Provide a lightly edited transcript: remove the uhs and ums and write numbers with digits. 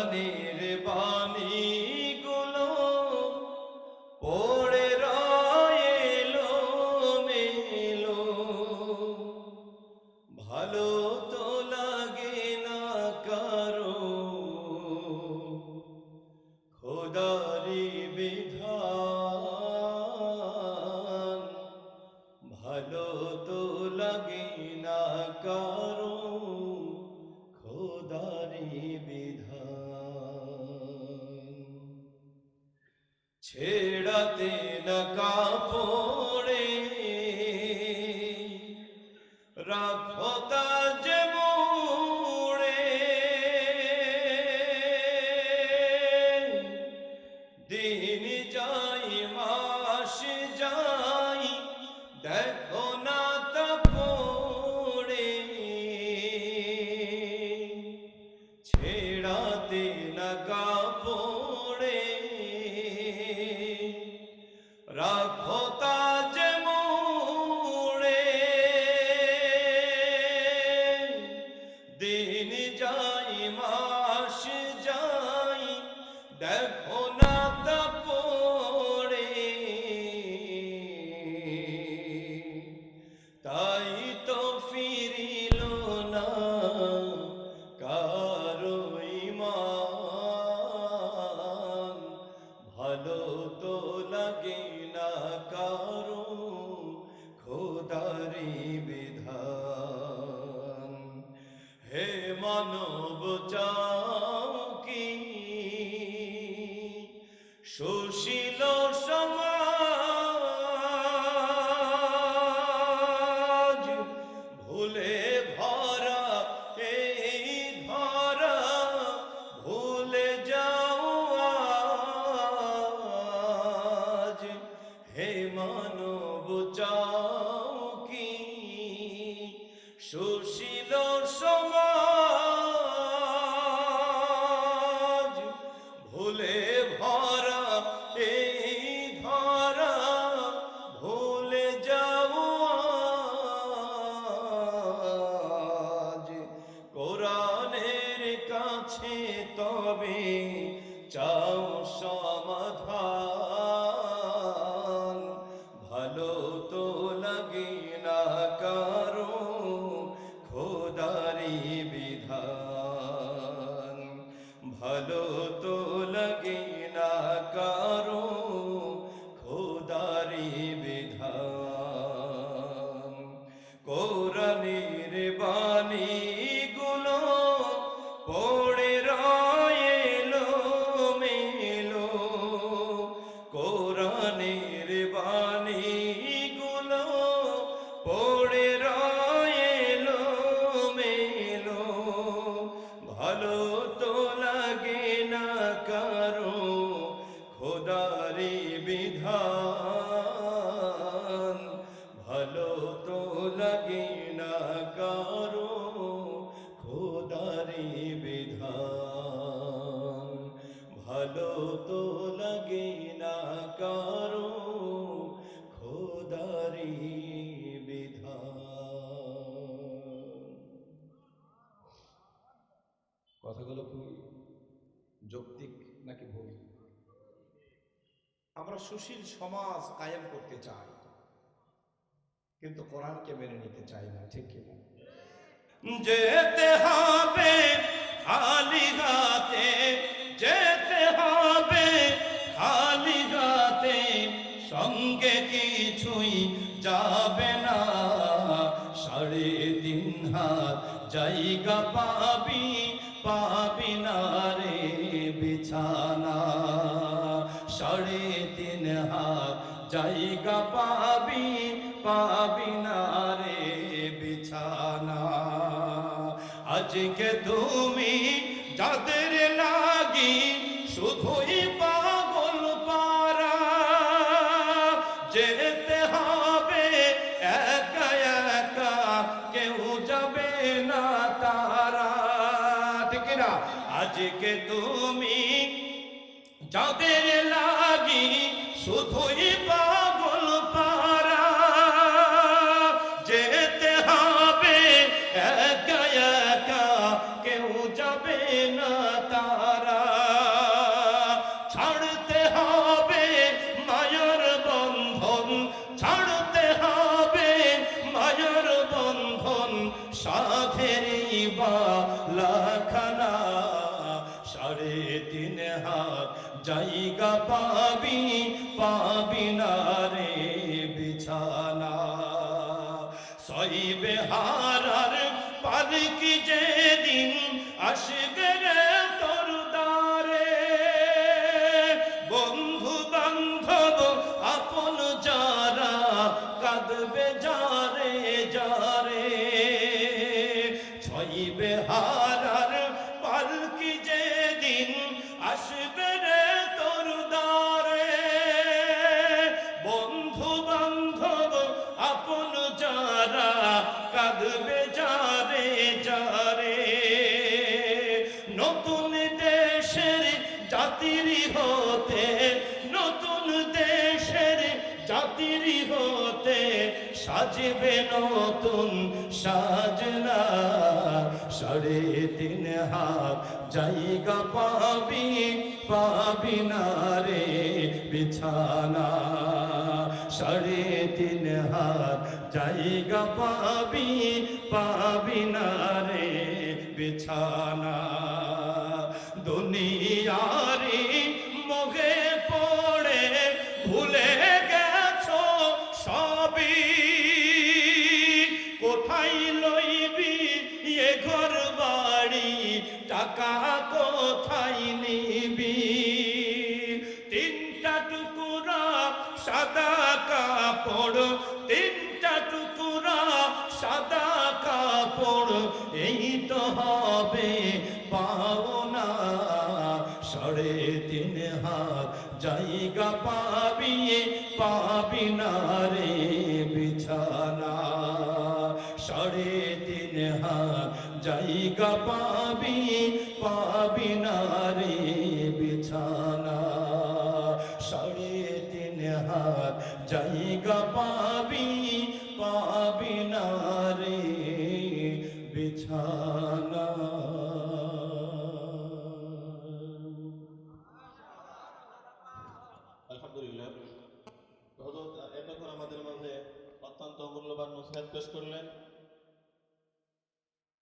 কোরআনের বাণীগুলো পড়ে রয়েলো মেলো, ভালো তো লাগে না কারো, খোদারি বিধান ভালো তো লাগে না কারো, খোদারি বিধান। ছেড়াতে না কাপড়ে রাখো তাজ মোড়ে, দিন যাই মাস যাই দেখো না তা পড়ে, ছেড়াতে না কাপড়ে রাখো তাজ মোড়ে, দিন যাই মাস যাই দেখো না তা পড়ে, তাই তো ফিরিল না কারো ঈমান, ভালো তো লাগে না কারো, খোদারি বিধান। হে মানব চাও কি সুশীল সমাজ, ভুলে ভরা এই ধরা ভুলে যাও আজ। হে মানব চাও কি সুশীল সমাজ, ভুলে ভরা এই ধরা ভুলে যাও আজ। কোরআনের কাছে তবে চাও সমাধান, ভালো তো লাগে না কারো, খোদারি বিধান ভালো তো লাগে না কারো, খোদারি বিধান। কোরআনের বাণীগুলো পড়ে রয়েলো মেলো, কোরআনের বাণীগুলো পড়ে রয়েলো মেলো, ভালো তো লাগে না কারো, খোদারি বিধান ভালো তো লাগে না কারো, খোদারি বিধান ভালো তো লাগে না কারো, খোদারি বিধান। কথাগুলো খুব যৌক্তিক নাকি ভুল? আমরা সুশীল সমাজ কায়েম করতে চাই, কিন্তু কোরআনকে মেনে নিতে চাই না, ঠিক কিনা? যেতে হবে খালি হাতে, যেতে হবে খালি হাতে, সঙ্গে কিছুই যাবে না, 3.5 হাত জায়গা পাবি, পাবি না রে বিছানা, 3.5 হাত জায়গা পাবি, পাবি না রে বিছানা। আজকে তুমি যাদের লাগি শুধুই পাগল পারা, যেতে হবে একা একা, কেউ যাবে না তারা, ঠিক না? আজকে তুমি যাদের লাগি শুধুই পাগল পারা, যেতে হবে একা একা, কেউ যাবে না তারা। বালাখানা, 3.5 হাত জায়গা পাবি, পাবি না রে বিছানা। 6 বেহারার পালকি যেদিন আসবে রে তোর দ্বারে, বন্ধু বান্ধব আপন যারা কাঁদবে যারে যারে। 6 বেহারার পালকি যেদিন আসবে রে তোর দ্বারে, বন্ধু বান্ধব আপন যারা কাঁদবে যারে যারে। নতুন দেশের জাতির হতে, নতুন দেশের জাতির হতে সাজবে নতুন সাজনা। 3.5 হাত জায়গা পাবি, পাবি না রে বিছানা। 3.5 হাত জায়গা পাবি, পাবি না রে বিছানা। দুনিয়ারি মোহে পড়ে ভুলে গেছো সবই, কোথায় লইবি এ ঘর বাড়ি, টাকা কোথায় নিবি। 3টা টুকুরা সাদা কাপড়, 3টা টুকুরা সাদা কাপড়, এই তো হবে পাওনা। 3.5 হাত জায়গা পাবি, পাবি না রে বিছানা। 3.5 হাত জায়গা পাবি, পাবি না রে বিছানা। 3.5 হাত জায়গা পাবি, পাবি না রে বিছানা। আলহামদুলিল্লাহ, হযরত এতক্ষণ আমাদের মাঝে অত্যন্ত মূল্যবান নসিহত পেশ করলেন।